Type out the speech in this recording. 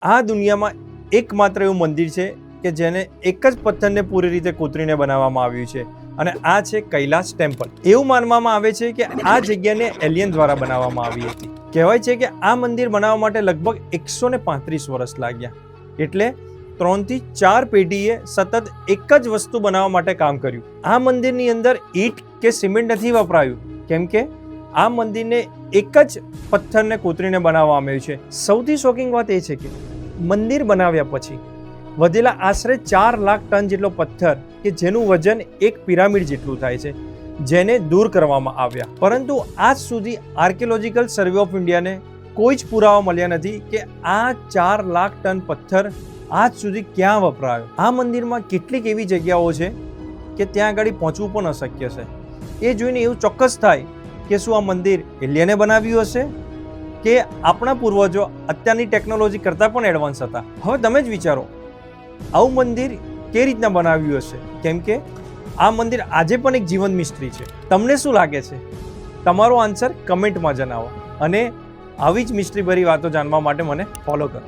આ દુનિયામાં એકમાત્ર એવું મંદિર છે કે જેને એક જ પથ્થરને પૂરી રીતે કોતરીને બનાવવામાં આવ્યું છે અને આ છે કૈલાસ ટેમ્પલ. એવું માનવામાં આવે છે કે આ જગ્યાને એલિયન દ્વારા બનાવવામાં આવી હતી. કહેવાય છે કે આ મંદિર બનાવવા માટે લગભગ 135 વર્ષ લાગ્યા. એટલે 3 થી 4 પેઢીએ સતત એક જ વસ્તુ બનાવવા માટે કામ કર્યું. આ મંદિરની અંદર ઈંટ કે સિમેન્ટ નથી વપરાયું, કેમ કે આ મંદિરને એક જ પથ્થરને કોતરીને બનાવવામાં આવ્યું છે. સૌથી શોકિંગ વાત એ છે કે મંદિર બનાવ્યા પછી વધેલા આશરે 4 લાખ ટન જેટલો પથ્થર કે જેનું વજન એક પિરામિડ જેટલું થાય છે, જેને દૂર કરવામાં આવ્યા. પરંતુ આજ સુધી આર્કિયોલોજીકલ સર્વે ઓફ ઇન્ડિયાને કોઈ જ પુરાવા મળ્યા નથી કે આ 4 લાખ ટન પથ્થર આજ સુધી ક્યાં વપરાયો. આ મંદિરમાં કેટલીક એવી જગ્યાઓ છે કે ત્યાં આગળ પહોંચવું પણ અશક્ય છે. એ જોઈને એવું ચોક્કસ થાય કે શું આ મંદિર એલિયને બનાવ્યું હશે કે આપણા પૂર્વજો અત્યારની ટેકનોલોજી કરતાં પણ એડવાન્સ હતા. હવે તમે જ વિચારો, આવું મંદિર કેવી રીતના બનાવ્યું હશે? કેમ કે આ મંદિર આજે પણ એક જીવંત મિસ્ટ્રી છે. તમને શું લાગે છે? તમારો આન્સર કમેન્ટમાં જણાવો અને આવી જ મિસ્ટ્રીભરી વાતો જાણવા માટે મને ફોલો કરો.